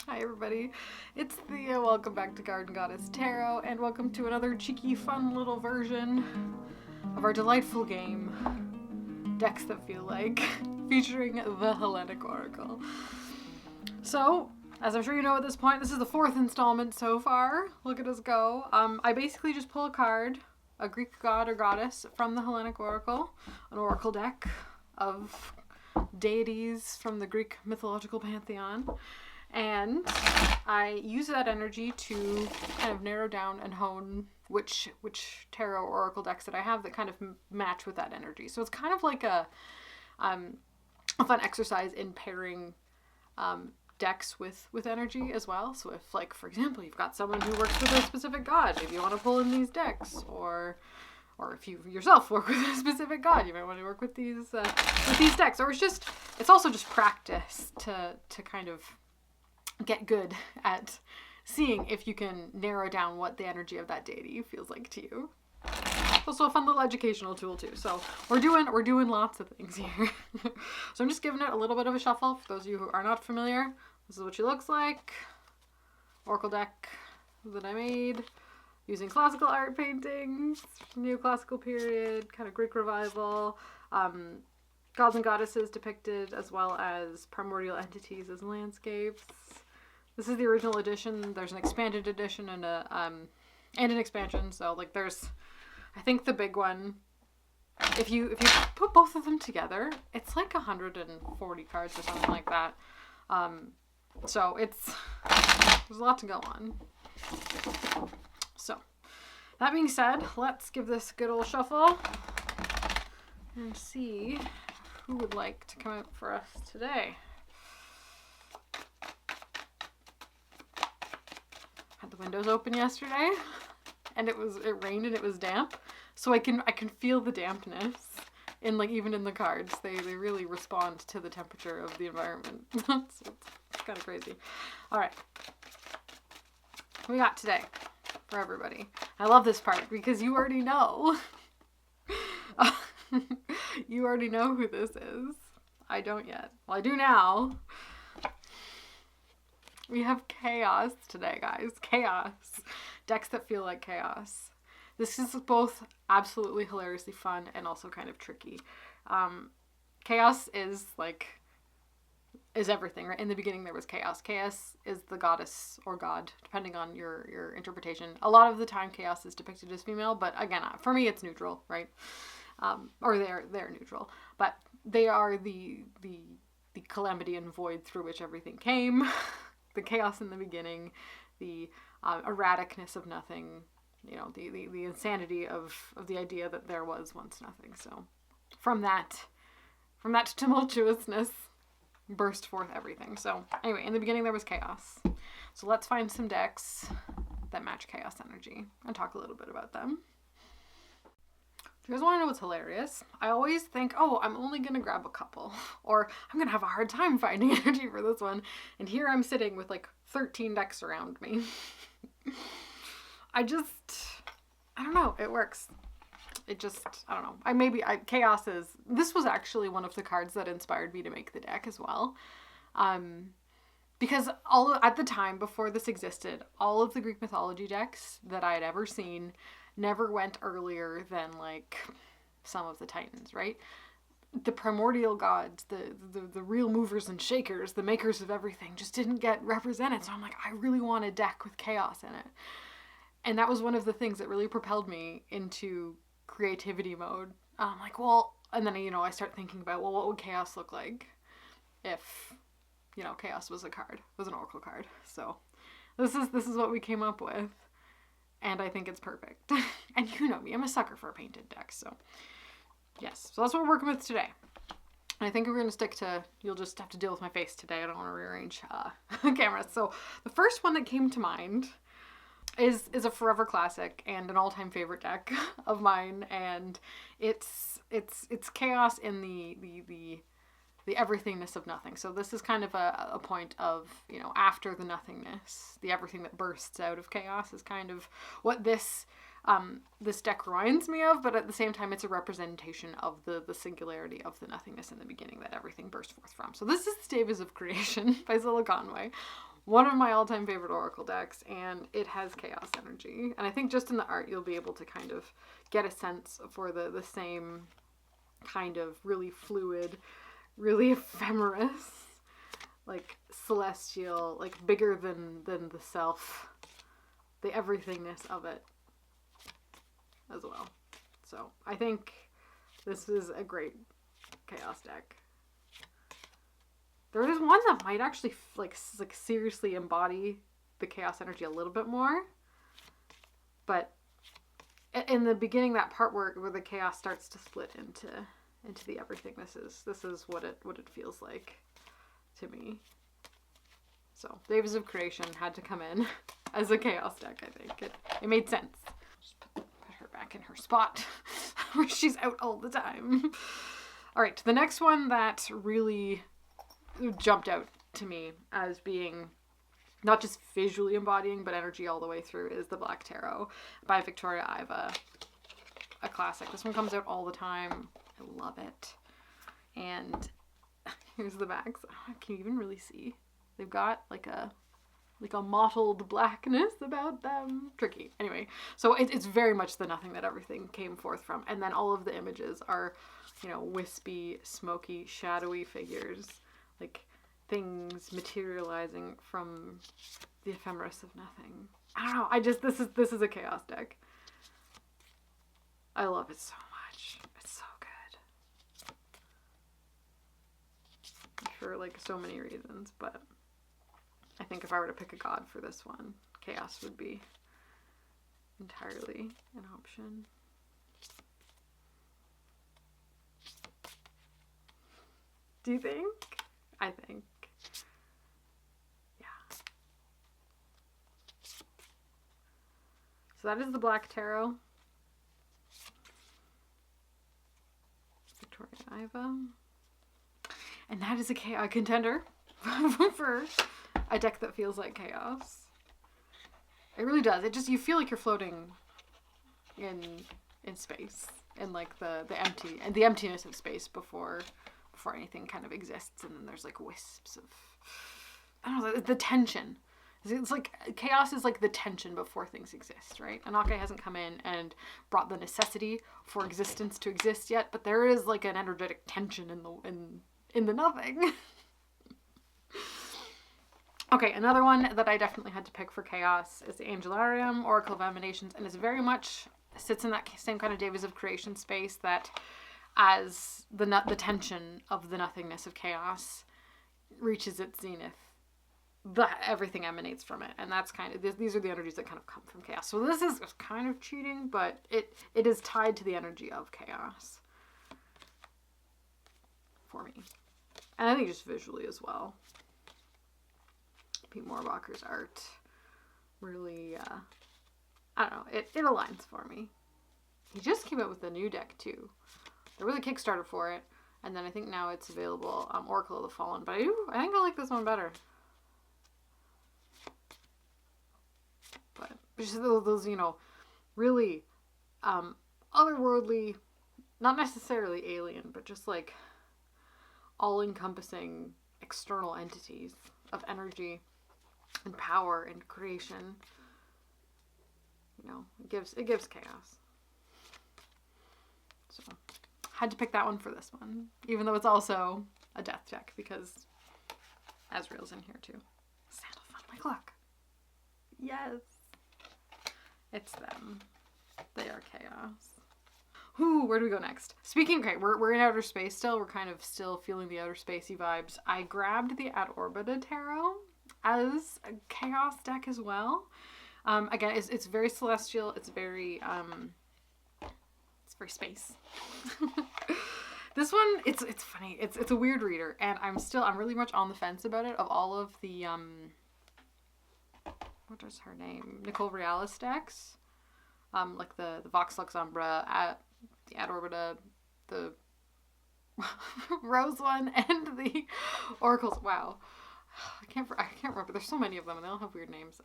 Hi everybody, it's Thea. Welcome back to Garden Goddess Tarot, and welcome to another cheeky, fun little version of our delightful game, Decks That Feel Like, featuring the Hellenic Oracle. So, as I'm sure you know at this point, this is the 4th installment so far. Look at us go. I basically just pull a card, a Greek god or goddess from the Hellenic Oracle, an oracle deck of deities from the Greek mythological pantheon. And I use that energy to kind of narrow down and hone which tarot or oracle decks that I have that kind of match with that energy. So it's kind of like a fun exercise in pairing decks with energy as well. So if, like, for example, you've got someone who works with a specific god, maybe you want to pull in these decks, or if you yourself work with a specific god, you might want to work with these decks. Or it's also just practice to kind of get good at seeing if you can narrow down what the energy of that deity feels like to you. It's also a fun little educational tool too. So we're doing lots of things here. So I'm just giving it a little bit of a shuffle for those of you who are not familiar. This is what she looks like. Oracle deck that I made using classical art paintings, neoclassical period, kind of Greek revival, gods and goddesses depicted, as well as primordial entities as landscapes. This is the original edition. There's an expanded edition and an expansion. So, like, there's, I think the big one, if you put both of them together, it's like 140 cards or something like that. So there's a lot to go on. So that being said, let's give this a good old shuffle and see who would like to come out for us today. Had the windows open yesterday, and it rained and it was damp, so I can feel the dampness in, like, even in the cards. They really respond to the temperature of the environment. So it's kind of crazy. All right, what we got today for everybody. I love this part because you already know. You already know who this is. I don't yet. Well, I do now. We have chaos today, guys. Chaos. Decks that feel like chaos. This is both absolutely hilariously fun and also kind of tricky. Chaos is everything, right? In the beginning there was chaos. Chaos is the goddess or god, depending on your interpretation. A lot of the time chaos is depicted as female, but again, for me it's neutral, right? Or they're neutral, but they are the calamity and void through which everything came. The chaos in the beginning, the erraticness of nothing, you know, the insanity of the idea that there was once nothing. So from that tumultuousness burst forth everything. So anyway, in the beginning there was chaos. So let's find some decks that match chaos energy and talk a little bit about them. If you guys want to know what's hilarious, I always think, oh, I'm only going to grab a couple, or I'm going to have a hard time finding energy for this one. And here I'm sitting with like 13 decks around me. I don't know. It works. I don't know. Chaos is, this was actually one of the cards that inspired me to make the deck as well. Because at the time, before this existed, all of the Greek mythology decks that I had ever seen never went earlier than, like, some of the Titans, right? The primordial gods, the real movers and shakers, the makers of everything, just didn't get represented. So I'm like, I really want a deck with chaos in it. And that was one of the things that really propelled me into creativity mode. I'm like, well, and then, you know, I start thinking about, well, what would chaos look like if, you know, chaos was an oracle card. So this is what we came up with. And I think it's perfect. And you know me, I'm a sucker for a painted deck, so yes. So that's what we're working with today. And I think we're going to stick to, you'll just have to deal with my face today. I don't want to rearrange cameras. So the first one that came to mind is a forever classic and an all-time favorite deck of mine. And it's chaos in the everything-ness of nothing. So this is kind of a point of, you know, after the nothingness, the everything that bursts out of chaos is kind of what this deck reminds me of, but at the same time it's a representation of the singularity of the nothingness in the beginning that everything burst forth from. So this is Staves of Creation by Zilla Conway. one of my all-time favorite oracle decks, and it has chaos energy. And I think just in the art, you'll be able to kind of get a sense for the same kind of really fluid, really ephemerous, like celestial, like bigger than the self, the everythingness of it as well. So I think this is a great chaos deck. There is one that might actually like seriously embody the chaos energy a little bit more, but in the beginning, that part where the chaos starts to split into the everything, this is what it feels like to me. So Days of Creation had to come in as a chaos deck. I think it made sense. Just put her back in her spot where she's out all the time. All right, the next one that really jumped out to me as being not just visually embodying, but energy all the way through is the Black Tarot by Victoria Iva. A classic. This one comes out all the time. I love it. And here's the backs. Can you even really see? They've got like a mottled blackness about them. Tricky. Anyway, so it's very much the nothing that everything came forth from. And then all of the images are, wispy, smoky, shadowy figures. Like things materializing from the ephemeris of nothing. I don't know. This is a chaos deck. I love it so much. It's so good. For like so many reasons, but I think if I were to pick a god for this one, chaos would be entirely an option. Do you think? I think. Yeah. So that is the Black Tarot. Victoria Iva. And that is a contender for a deck that feels like chaos. It really does. It just, you feel like you're floating in space, in like the emptiness of space before anything kind of exists, and then there's like wisps of, I don't know, the tension. It's like chaos is like the tension before things exist, right? Anake hasn't come in and brought the necessity for existence to exist yet, but there is like an energetic tension in the nothing. Okay, another one that I definitely had to pick for chaos is the Angelarium, Oracle of Emanations, and it's very much sits in that same kind of Days of Creation space that as the tension of the nothingness of chaos reaches its zenith, everything emanates from it, and that's kind of these are the energies that kind of come from chaos. So this is kind of cheating, but it is tied to the energy of chaos for me, and I think just visually as well. Pete Moorbacher's art really, I don't know, it aligns for me. He just came out with a new deck too. There was a Kickstarter for it, and then I think now it's available, Oracle of the Fallen, but I think I like this one better. But just those, really otherworldly, not necessarily alien, but just like all-encompassing external entities of energy and power and creation. It gives chaos. So had to pick that one for this one, even though it's also a death deck, because Azrael's in here too. Sandal found my clock. Yes. It's them. They are chaos. Ooh, where do we go next? Okay, we're in outer space still. We're kind of still feeling the outer spacey vibes. I grabbed the Ad Orbita Tarot as a chaos deck as well. Again, it's very celestial. It's very space. This one, it's funny. It's a weird reader, and I'm really much on the fence about it. Of all of the what is her name? Nicole Realis decks. Like the Vox Lux Umbra, the Ad Orbita, the Rose one, and the Oracles. Wow. I can't remember. There's so many of them, and they all have weird names.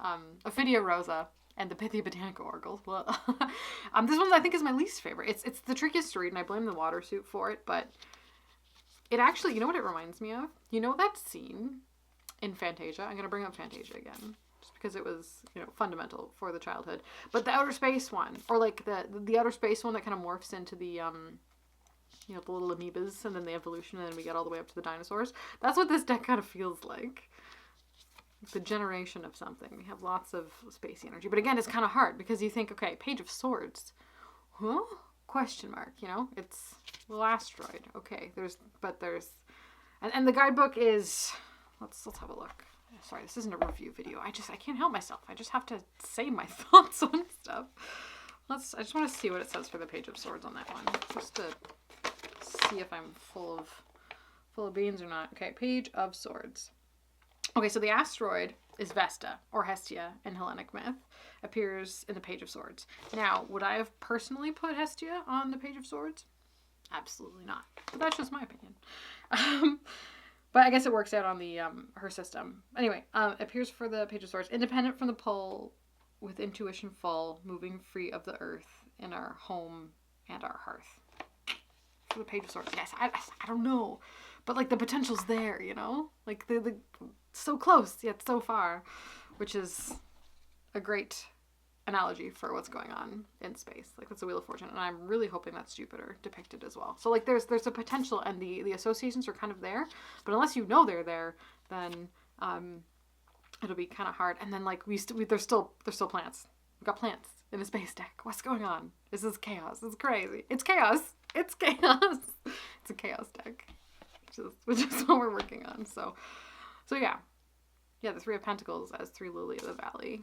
Ophidia Rosa and the Pythia Botanica Oracles. Well, this one I think is my least favorite. It's the trickiest to read, and I blame the water suit for it. But it actually, you know what it reminds me of? You know that scene in Fantasia. I'm going to bring up Fantasia again, just because it was, you know, fundamental for the childhood. But the outer space one, or like the outer space one that kind of morphs into the, you know, the little amoebas, and then the evolution, and then we get all the way up to the dinosaurs. That's what this deck kind of feels like. The generation of something. We have lots of spacey energy. But again, it's kind of hard, because you think, okay, Page of Swords. Huh? Question mark, you know? It's a little asteroid. Okay, and the guidebook is, let's have a look. Sorry, this isn't a review video. I can't help myself. I just have to say my thoughts on stuff. I just want to see what it says for the Page of Swords on that one, just to see if I'm full of beans or not. Okay, Page of Swords. Okay, so the asteroid is Vesta, or Hestia in Hellenic myth, appears in the Page of Swords. Now, would I have personally put Hestia on the Page of Swords? Absolutely not. But that's just my opinion. But I guess it works out on the her system. Anyway, appears for the Page of Swords. Independent from the pole, with intuition full, moving free of the earth in our home and our hearth. For the Page of Swords. Yes, I don't know. But like the potential's there, you know? Like the so close yet so far, which is a great analogy for what's going on in space. Like that's the Wheel of Fortune, and I'm really hoping that's Jupiter depicted as well. So like there's a potential, and the associations are kind of there, but unless you know they're there, then it'll be kind of hard. And then like there's still plants. We've got plants in a space deck. What's going on? This is chaos. It's crazy. It's chaos. It's chaos. It's a chaos deck, which is what we're working on. So yeah, the Three of Pentacles as 3 Lily of the Valley.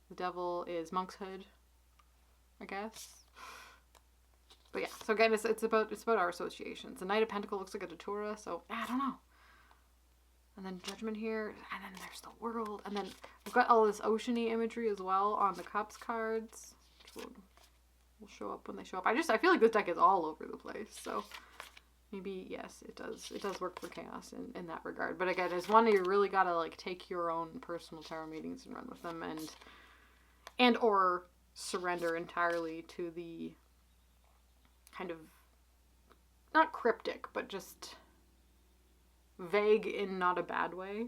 The Devil is Monk's Hood, I guess. But yeah, so again, it's about our associations. The Knight of Pentacles looks like a Datura, so I don't know. And then Judgment here, and then there's the World, and then we've got all this oceany imagery as well on the Cups cards, which will show up when they show up. I feel like this deck is all over the place, so maybe, yes, it does work for chaos in that regard. But again, it's one you really gotta like take your own personal tarot meetings and run with them, and or surrender entirely to the kind of, not cryptic, but just vague in not a bad way,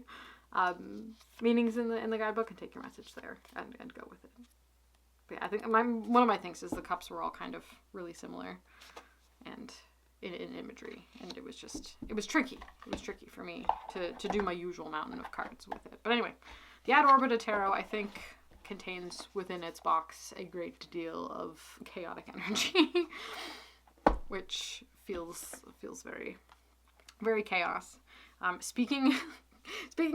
meanings in the guidebook, and take your message there and go with it. But yeah, I think one of my things is the cups were all kind of really similar, and in imagery, and it was tricky. It was tricky for me to do my usual mountain of cards with it. But anyway, the Ad Orbita Tarot, I think, contains within its box a great deal of chaotic energy, which feels very, very chaos. Speaking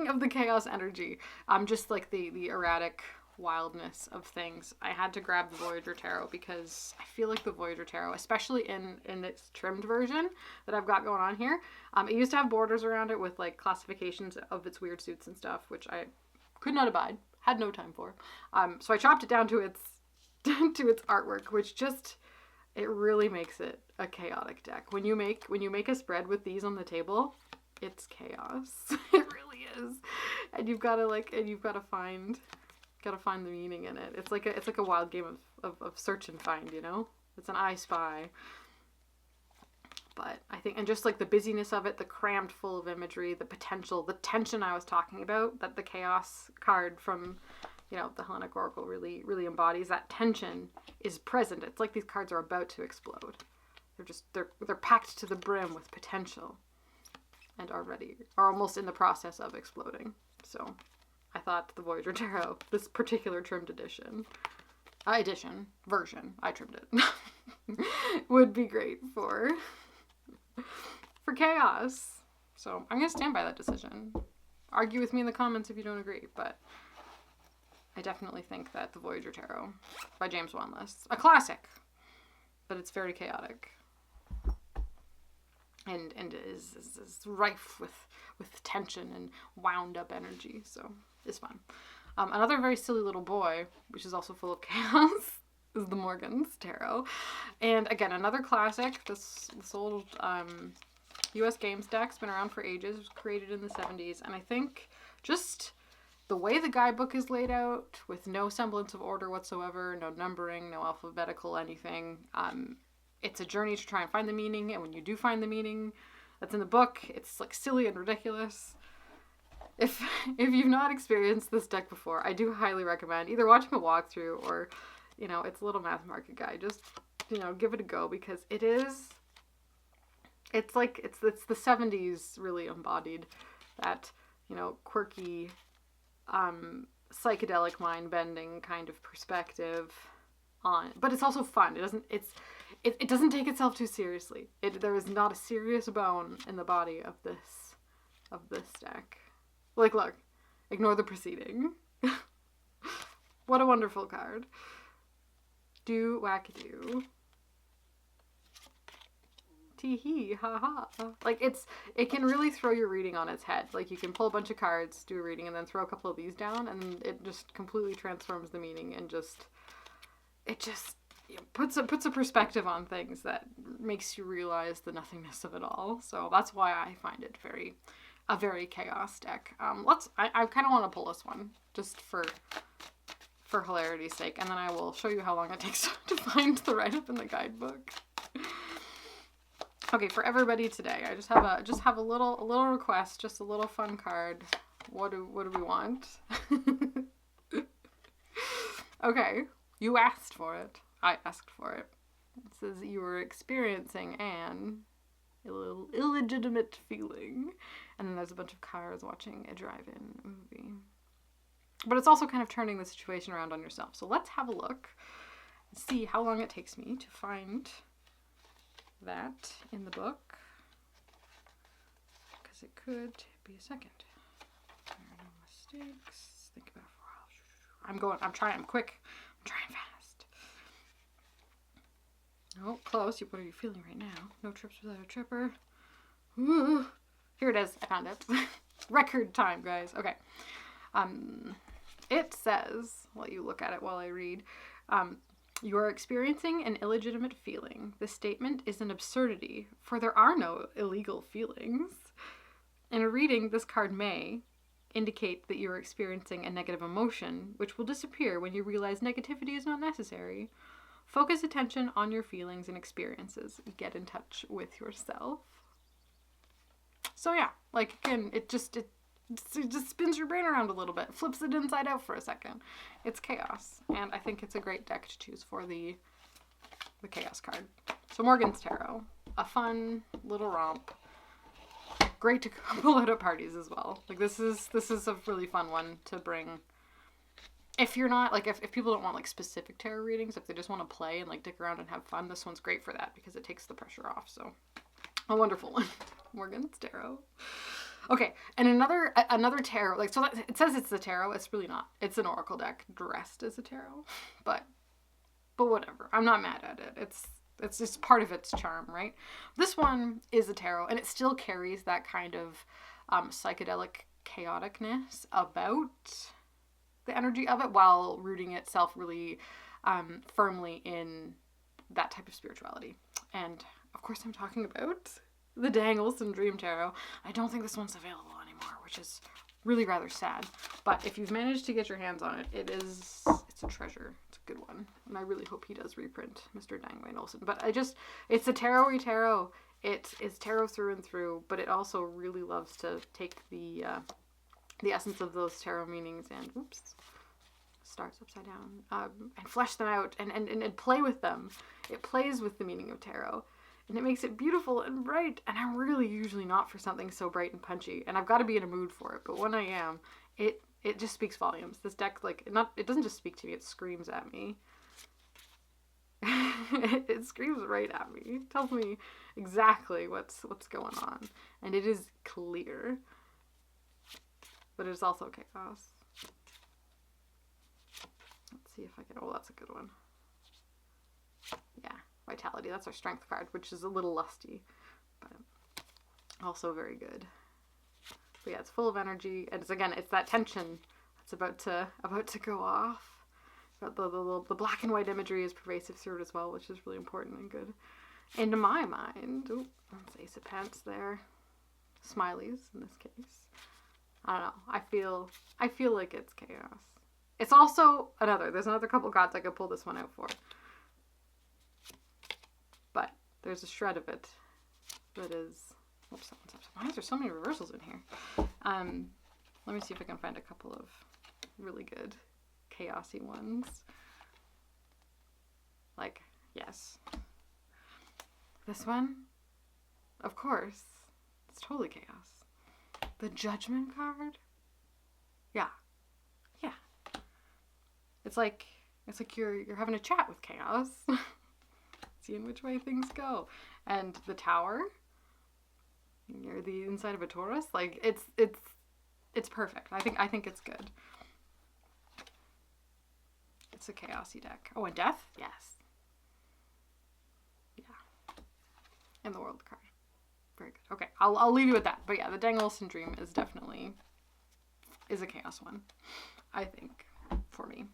of the chaos energy, just like the erratic wildness of things, I had to grab the Voyager Tarot, because I feel like the Voyager Tarot, especially in its trimmed version that I've got going on here, it used to have borders around it with like classifications of its weird suits and stuff, which I could not abide, had no time for. So I chopped it down to its artwork, which just, it really makes it a chaotic deck. When you make a spread with these on the table, it's chaos. It really is. And you've got to find the meaning in it. It's like a wild game of search and find, you know? It's an I Spy. But I think, and just like the busyness of it, the crammed full of imagery, the potential, the tension I was talking about, that the chaos card from, you know, the Hellenic Oracle really, really embodies, that tension is present. It's like these cards are about to explode. They're packed to the brim with potential, and are almost in the process of exploding. So I thought the Voyager Tarot, this particular trimmed version, I trimmed it, would be great for chaos. So I'm going to stand by that decision. Argue with me in the comments if you don't agree, but I definitely think that the Voyager Tarot by James Wanless, a classic, but it's very chaotic. And is rife with tension and wound up energy, so it's fun. Another very silly little boy, which is also full of chaos, is the Morgan's Tarot. And again, another classic. This old US Games deck's been around for ages. It was created in the 70s, and I think just the way the guidebook is laid out, with no semblance of order whatsoever, no numbering, no alphabetical anything, it's a journey to try and find the meaning, and when you do find the meaning, that's in the book. It's like silly and ridiculous. If you've not experienced this deck before, I do highly recommend either watching a walkthrough or, you know, it's a little math market guide. Just, you know, give it a go, because it's the 70s really embodied, that, you know, quirky, psychedelic mind-bending kind of perspective on, but it's also fun. It doesn't take itself too seriously. There is not a serious bone in the body of this deck. Like, look, ignore the preceding. What a wonderful card. Do wackadoo. Tee hee, ha ha. Like, it can really throw your reading on its head. Like, you can pull a bunch of cards, do a reading, and then throw a couple of these down, and it just completely transforms the meaning, and it just puts a perspective on things that makes you realize the nothingness of it all. So that's why I find it a very chaos deck. I kind of want to pull this one just for hilarity's sake, and then I will show you how long it takes to find the write-up in the guidebook. Okay, for everybody today, I just have a little request, just a little fun card. What do we want? Okay, you asked for it. I asked for it. It says you were experiencing an illegitimate feeling, and then there's a bunch of cars watching a drive-in movie. But it's also kind of turning the situation around on yourself. So let's have a look and see how long it takes me to find that in the book, because it could be a second. There are no mistakes. Think about it for a while. I'm quick. I'm trying fast. Oh, close. What are you feeling right now? No trips without a tripper. Ooh. Here it is. I found it. Record time, guys. Okay. It says, well, you look at it while I read, you are experiencing an illegitimate feeling. This statement is an absurdity, for there are no illegal feelings. In a reading, this card may indicate that you are experiencing a negative emotion, which will disappear when you realize negativity is not necessary. Focus attention on your feelings and experiences. Get in touch with yourself. So yeah, like, again, it just spins your brain around a little bit, flips it inside out for a second. It's chaos, and I think it's a great deck to choose for the chaos card. So Morgan's Tarot, a fun little romp, great to pull out at parties as well. Like, this is a really fun one to bring. If you're not, like, if people don't want, like, specific tarot readings, if they just want to play and, like, dick around and have fun, this one's great for that because it takes the pressure off. So, a wonderful one. Morgan's Tarot. Okay, and another tarot, like, so it says it's the tarot. It's really not. It's an oracle deck dressed as a tarot, but whatever. I'm not mad at it. It's just part of its charm, right? This one is a tarot, and it still carries that kind of psychedelic chaoticness about the energy of it, while rooting itself really firmly in that type of spirituality. And of course, I'm talking about the Dang Olsen Dream Tarot. I don't think this one's available anymore, which is really rather sad. But if you've managed to get your hands on it, it's a treasure. It's a good one. And I really hope he does reprint Mr. Dang Wayne Olsen. But it's a tarot-y tarot. It is tarot through and through, but it also really loves to take the essence of those tarot meanings and, stars upside down, and flesh them out and play with them. It plays with the meaning of tarot. And it makes it beautiful and bright, and I'm really usually not for something so bright and punchy, and I've got to be in a mood for it, but when I am, it just speaks volumes. This deck, like, it doesn't just speak to me, it screams at me. It screams right at me. It tells me exactly what's going on, and it is clear, but it's also chaos. Let's see if I can, that's a good one. Yeah. Vitality, that's our strength card, which is a little lusty, but also very good. But yeah, it's full of energy, and it's that tension that's about to go off. But the black and white imagery is pervasive through it as well, which is really important and good. And to my mind, that's Ace of Pence there. Smileys in this case. I don't know. I feel like it's chaos. It's also there's another couple cards I could pull this one out for. But there's a shred of it that is Oops, why is there so many reversals in here? Let me see if I can find a couple of really good chaosy ones. Like, yes. This one, of course, it's totally chaos. The Judgment card? Yeah. Yeah. It's like you're having a chat with chaos. Seeing which way things go. And the Tower, you're the inside of a Taurus. Like, it's perfect. I think it's good. It's a chaosy deck. Oh, and Death? Yes. Yeah. And the World card. Very good. Okay, I'll leave you with that. But yeah, the Dang Olsen Dream is definitely a chaos one, I think, for me.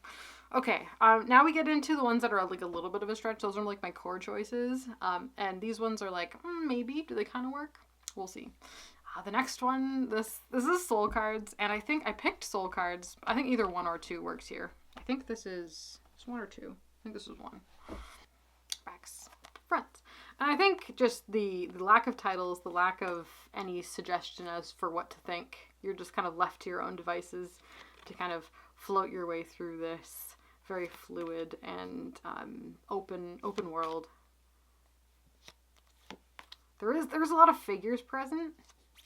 Okay, now we get into the ones that are like a little bit of a stretch. Those are like my core choices. And these ones are like, maybe. Do they kind of work? We'll see. The next one, this is soul cards, and I think I picked soul cards. I think either 1 or 2 works here. I think this is 1 or 2. I think this is 1. Backs, fronts. And I think just the lack of titles, the lack of any suggestion as for what to think, you're just kind of left to your own devices to kind of float your way through this very fluid and open world. There's a lot of figures present.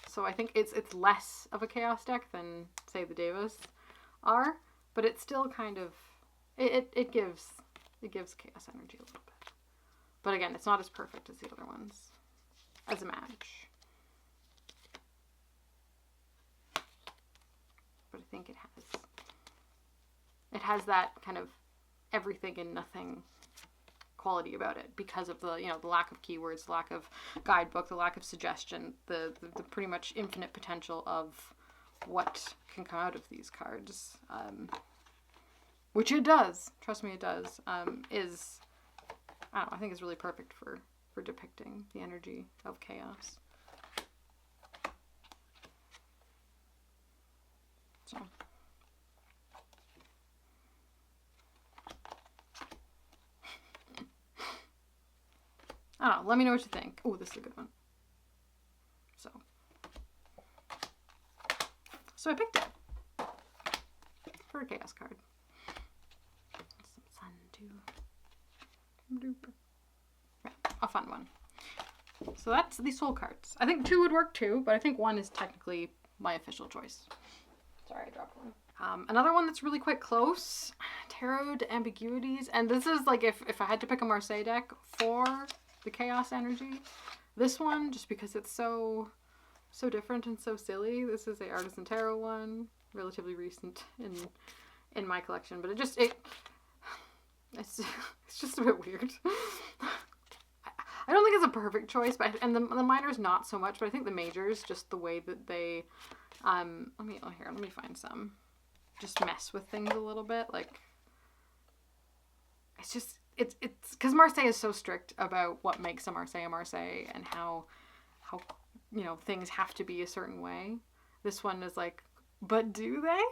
So I think it's less of a chaos deck than, say, the Devas are, but it's still kind of, it gives chaos energy a little bit. But again, it's not as perfect as the other ones as a match. But I think it has that kind of everything and nothing quality about it because of the the lack of keywords, the lack of guidebook, the lack of suggestion, the pretty much infinite potential of what can come out of these cards, which it does. Trust me, it does. Is I think is really perfect for depicting the energy of chaos. So. I don't know. Let me know what you think. Oh, this is a good one. So I picked it for a chaos card. Some sun too. Right, a fun one. So that's the soul cards. I think 2 would work too, but I think 1 is technically my official choice. Sorry, I dropped one. Another one that's really quite close, Tarot to Ambiguities. And this is like if I had to pick a Marseille deck for the chaos energy. This one, just because it's so different and so silly. This is a Artisan Tarot one, relatively recent in my collection, but it's just a bit weird. I don't think it's a perfect choice, but the minors not so much, but I think the majors, just the way that they let me find some. Just mess with things a little bit. Like, it's because Marseille is so strict about what makes a Marseille and how things have to be a certain way. This one is like, but do they?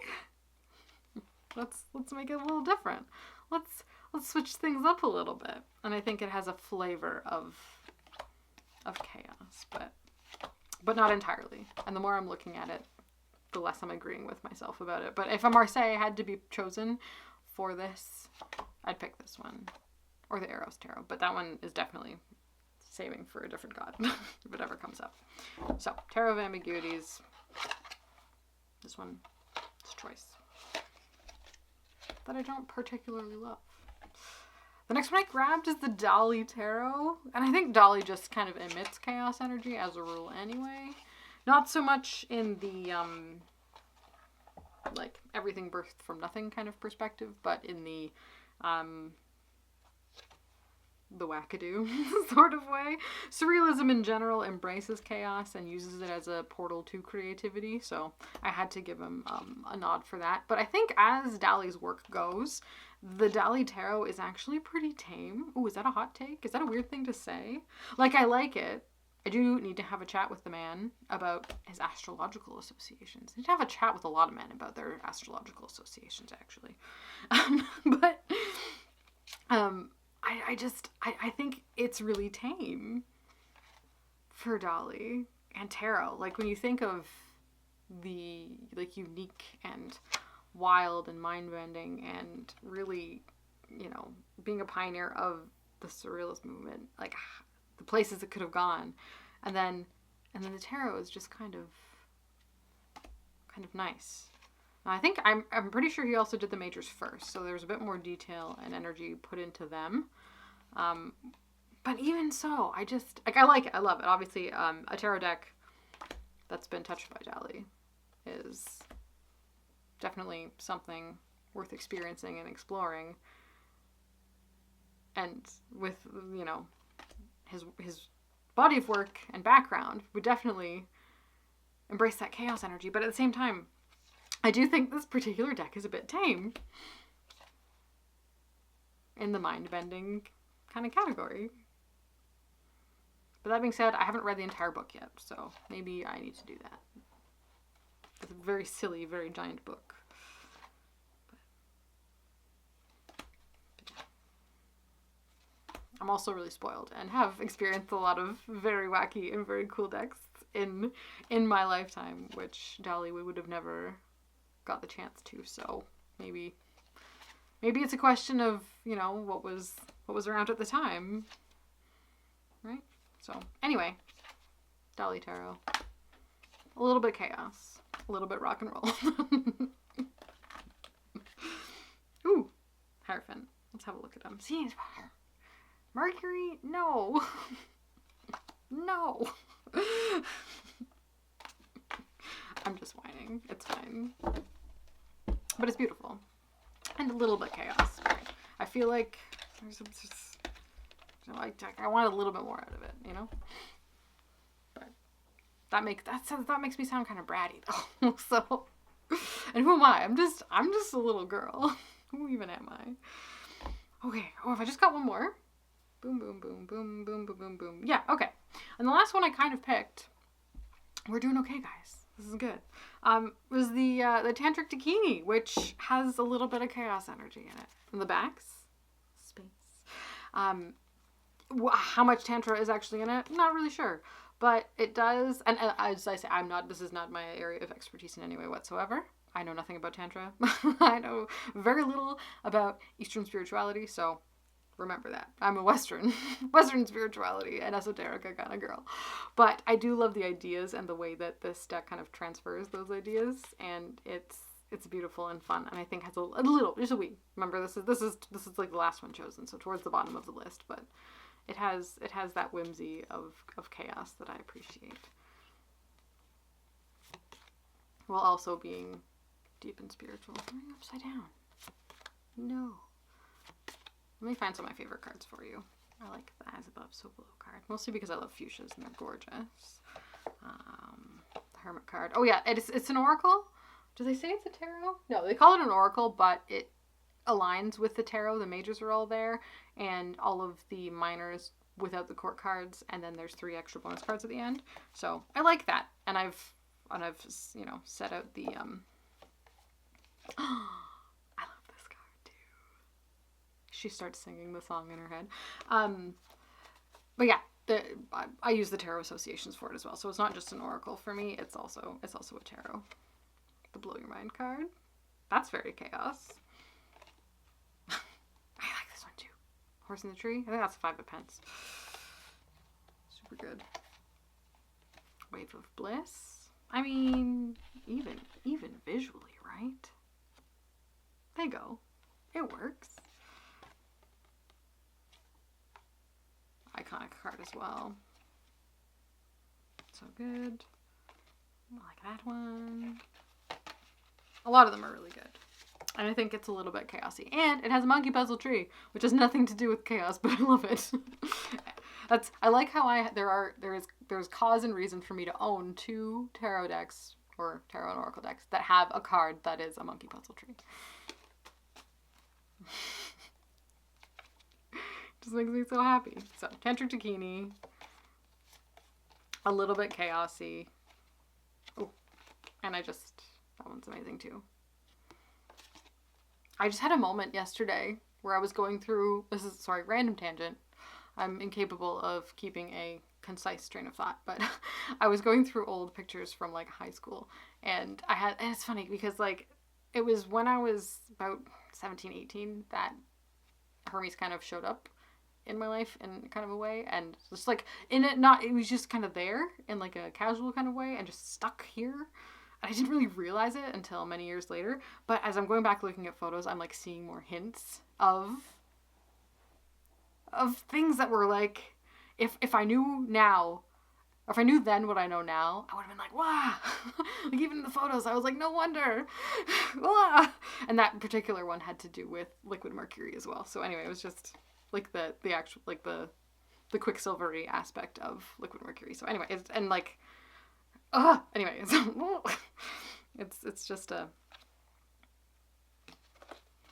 Let's make it a little different. Let's switch things up a little bit. And I think it has a flavor of chaos, but not entirely. And the more I'm looking at it, the less I'm agreeing with myself about it. But if a Marseille had to be chosen for this, I'd pick this one. Or the Eros Tarot. But that one is definitely saving for a different god, if it ever comes up. So, Tarot of Ambiguities. This one is choice. That I don't particularly love. The next one I grabbed is the Dolly Tarot. And I think Dolly just kind of emits chaos energy as a rule anyway. Not so much in the, like, everything birthed from nothing kind of perspective, but in the wackadoo sort of way. Surrealism in general embraces chaos and uses it as a portal to creativity, so I had to give him a nod for that. But I think as Dolly's work goes, the Dolly Tarot is actually pretty tame. Ooh, is that a hot take? Is that a weird thing to say? Like, I like it. I do need to have a chat with the man about his astrological associations. I need to have a chat with a lot of men about their astrological associations, actually. I think it's really tame for Dolly. and tarot. Like when you think of the like unique and wild and mind-bending and really, you know, being a pioneer of the surrealist movement, like the places it could have gone, and then the tarot is just kind of nice. I think I'm pretty sure he also did the majors first, so there's a bit more detail and energy put into them. But even so, I just like, I like it. I love it. Obviously, a tarot deck that's been touched by Dolly is definitely something worth experiencing and exploring. And with, you know, his body of work and background would definitely embrace that chaos energy. But at the same time, I do think this particular deck is a bit tame in the mind-bending kind of category. But that being said, I haven't read the entire book yet, so maybe I need to do that. It's a very silly, very giant book. But yeah. I'm also really spoiled and have experienced a lot of very wacky and very cool decks in my lifetime, which Dolly would have never got the chance to. So maybe it's a question of, you know, what was around at the time, right? So anyway, Dolly Tarot, a little bit chaos, a little bit rock and roll. Ooh, Hierophant. Let's have a look at them. See, Mercury? No. No. I'm just whining. It's fine. But it's beautiful. And a little bit chaos. I feel like there's I want a little bit more out of it, you know? But that makes me sound kind of bratty though. So, and who am I? I'm just a little girl. Who even am I? Okay. Oh, if I just got one more. Boom, boom, boom, boom, boom, boom, boom, boom. Yeah, okay. And the last one I kind of picked, we're doing okay, guys. This is good. Was the Tantric Tarot, which has a little bit of chaos energy in it. In the backs, space. How much Tantra is actually in it? Not really sure. But it does, and as I say, this is not my area of expertise in any way whatsoever. I know nothing about Tantra. I know very little about Eastern spirituality, so remember that. I'm a Western spirituality and esoterica kind of girl. But I do love the ideas and the way that this deck kind of transfers those ideas, and it's beautiful and fun, and I think has a little, just a wee. Remember, this is like the last one chosen, so towards the bottom of the list, but it has that whimsy of chaos that I appreciate, while also being deep and spiritual. Am I upside down? No. Let me find some of my favorite cards for you. I like the As Above, So Below card. Mostly because I love fuchsias and they're gorgeous. The Hermit card. Oh yeah, it's an oracle. Do they say it's a tarot? No, they call it an oracle, but it aligns with the tarot. The majors are all there, and all of the minors without the court cards, and then there's 3 extra bonus cards at the end. So I like that, and I've you know, set out the I love this card too. She starts singing the song in her head. But yeah, I use the tarot associations for it as well. So it's not just an oracle for me. It's also a tarot. The Blow Your Mind card. That's very chaos. I like this one too. Horse in the Tree. I think that's 5 of pence. Super good. Wave of Bliss. I mean, even visually, right? There you go. It works. Iconic card as well. So good. I like that one. A lot of them are really good. And I think it's a little bit chaosy. And it has a monkey puzzle tree, which has nothing to do with chaos, but I love it. I like how there's cause and reason for me to own 2 tarot decks, or tarot and oracle decks, that have a card that is a monkey puzzle tree. Just makes me so happy. So, Tantric Tarot, a little bit chaosy. Oh, and that one's amazing too. I just had a moment yesterday where I was going through, random tangent. I'm incapable of keeping a concise train of thought, but I was going through old pictures from like high school, and and it's funny because like it was when I was about 17, 18 that Hermes kind of showed up in my life in kind of a way, and just like it was just kind of there in like a casual kind of way and just stuck here. And I didn't really realize it until many years later, but as I'm going back looking at photos, I'm like seeing more hints of things that were like, if I knew now, or if I knew then what I know now, I would have been like, wow. Like even in the photos, I was like, no wonder. Wow. And that particular one had to do with liquid mercury as well. So anyway, it was just like the actual, like the quicksilvery aspect of liquid mercury. So anyway, anyway, it's just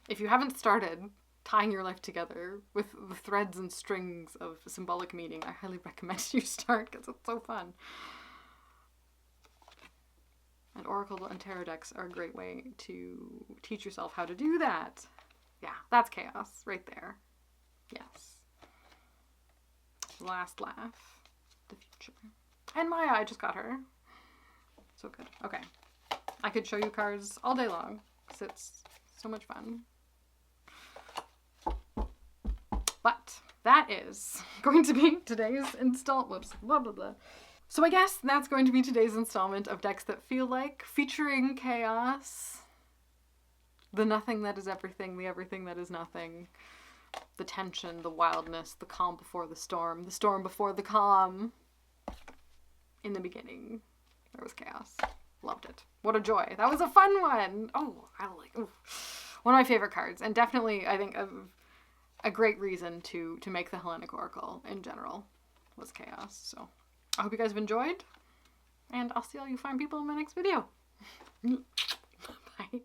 if you haven't started tying your life together with the threads and strings of symbolic meaning, I highly recommend you start because it's so fun. And Oracle and Tarot decks are a great way to teach yourself how to do that. Yeah, that's chaos right there. Yes. Last laugh. The future. And Maya, I just got her. So good. Okay. I could show you cards all day long because it's so much fun. But that is going to be today's installment. Blah, blah, blah. So I guess that's going to be today's installment of Decks That Feel Like, featuring chaos, the nothing that is everything, the everything that is nothing, the tension, the wildness, the calm before the storm before the calm. In the beginning, there was chaos. Loved it. What a joy. That was a fun one. Oh, one of my favorite cards, and definitely, I think, a great reason to make the Hellenic Oracle in general was chaos. So I hope you guys have enjoyed, and I'll see all you fine people in my next video. Bye.